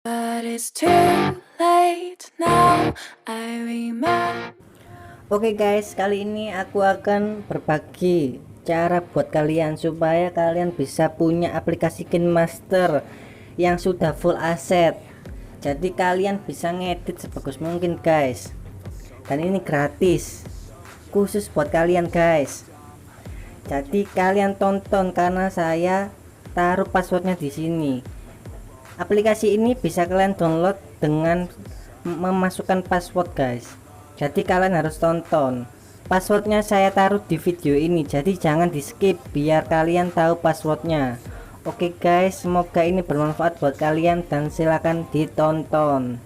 But it's too late now, I remember. Oke guys, kali ini aku akan berbagi cara buat kalian supaya kalian bisa punya aplikasi KINEMASTER yang sudah full aset. Jadi kalian bisa ngedit sebagus mungkin guys. Dan ini gratis. Khusus buat kalian guys. Jadi kalian tonton karena saya taruh passwordnya di sini. Aplikasi ini bisa kalian download dengan memasukkan password guys. Jadi kalian harus tonton. Passwordnya saya taruh di video ini, jadi jangan di skip biar kalian tahu passwordnya. Oke guys, semoga ini bermanfaat buat kalian dan silakan ditonton.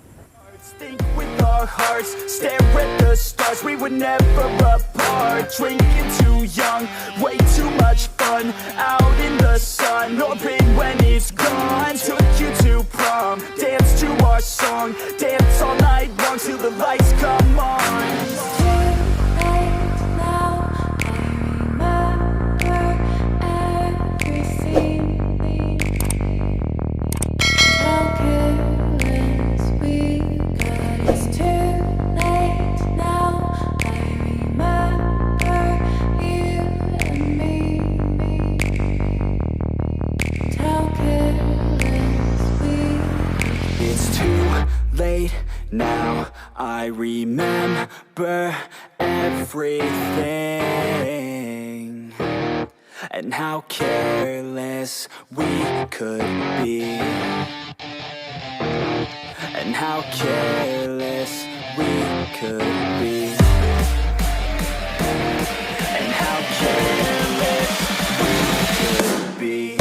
Hearts stare at the stars, we were never apart. Drinking too young, way too much fun. Out in the sun, hoping when it's gone. Took you to prom, dance to our song. Dance all night long till the lights come on. Now I remember everything and how careless we could be, and how careless we could be, and how careless we could be.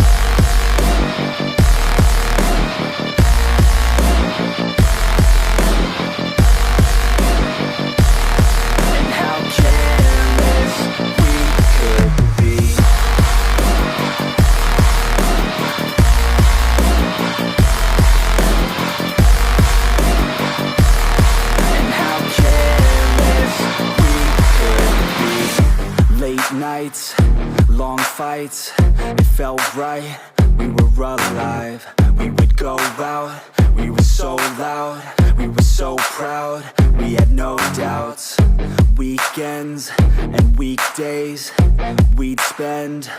Nights, long fights, it felt right, we were alive. We would go out, we were so loud, we were so proud, we had no doubts. Weekends and weekdays, we'd spend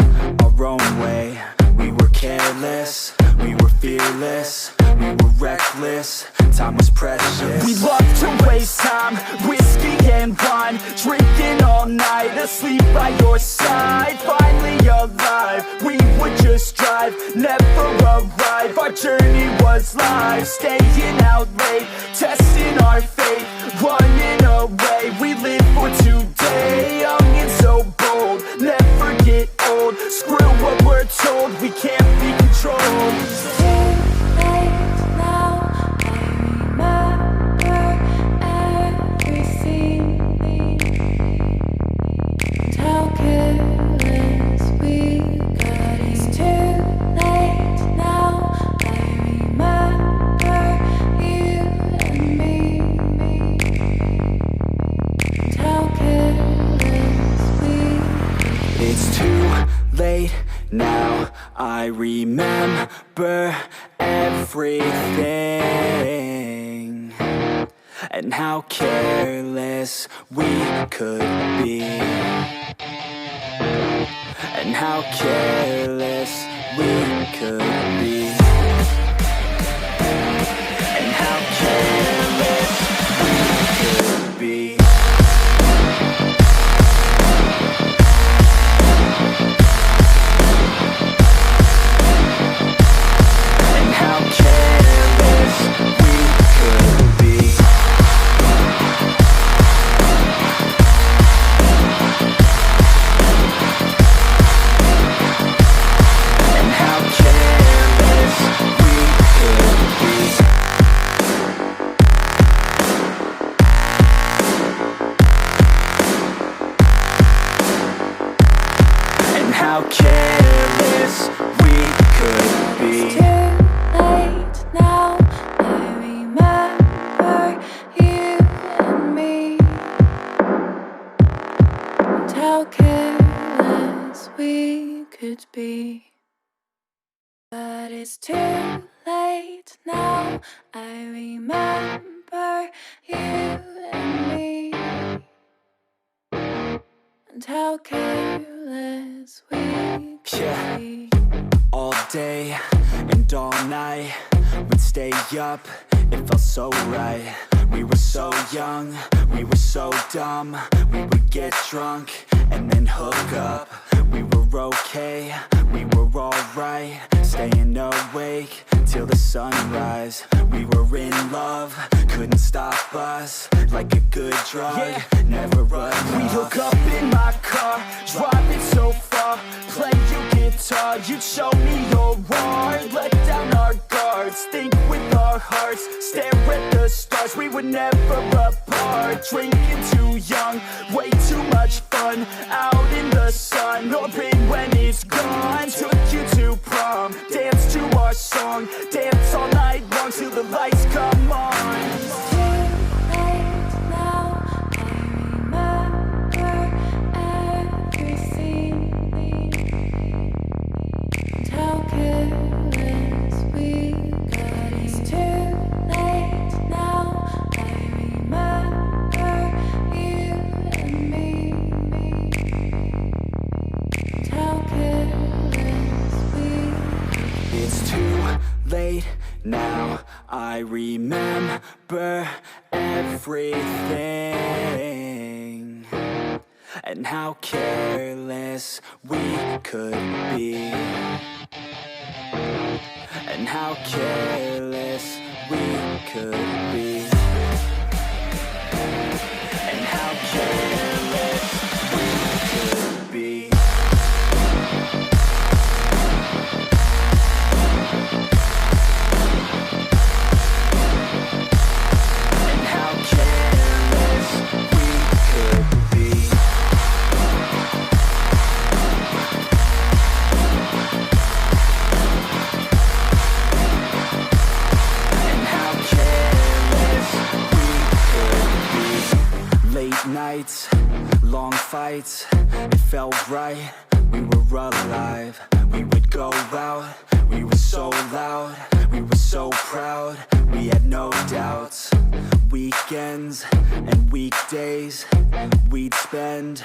our own way. We were careless, we were fearless, we were reckless, time was precious. We loved to waste time, whiskey and wine, drinking all night, asleep by your side. Finally alive, we would just drive, never arrive. Our journey was life, staying out late, testing our fate, running away. We live for today, young and so bold, never get old. Screw what we're told, we can't be controlled. Now I remember everything and how careless we could be, and how careless we could be, and how careless we could be. How careless we could be. It's too late now, I remember you and me, and how careless we could be. But it's too late now. I remember you and me, and how careless we could be. All day and all night, we'd stay up, it felt so right. We were so young, we were so dumb. We would get drunk and then hook up. We were okay, we were alright, staying awake till the sunrise. We were in love, couldn't stop us, like a good drug, never enough. We hook up in my car, driving so far, play you guitar, you'd show me your art, let down our guards, think with our hearts, stare at the stars, we were never apart, drinking too young, way too much fun, out in the sun, or rain when it's gone, took you to prom, dance to our song, dance all night long till the lights come on. Late now, I remember everything, and how careless we could be, and how careless we could be, and how careless we could be. Nights, long fights, it felt right, we were alive. We would go out, we were so loud, we were so proud, we had no doubts. Weekends and weekdays, we'd spend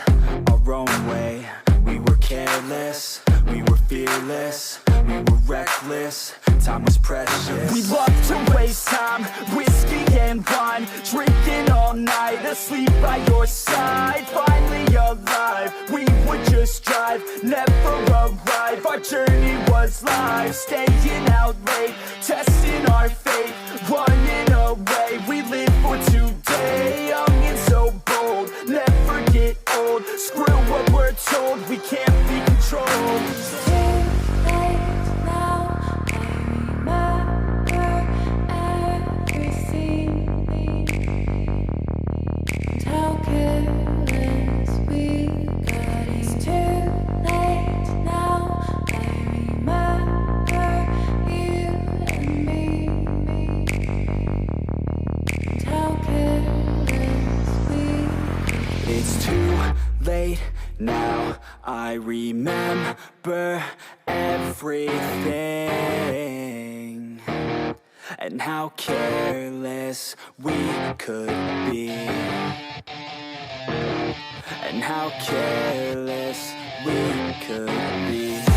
our own way. We were careless, we were fearless, we were reckless, time was precious. We loved to waste time, whiskey and wine, drinking all night, asleep by your side. Finally alive, we would just drive, never arrive. Our journey was live, staying out late, testing our fate, running away. We live for today, young and so bold, never get old. Screw what we're told, we can't be controlled. It's too late now, I remember everything, and how careless we could be, and how careless we could be.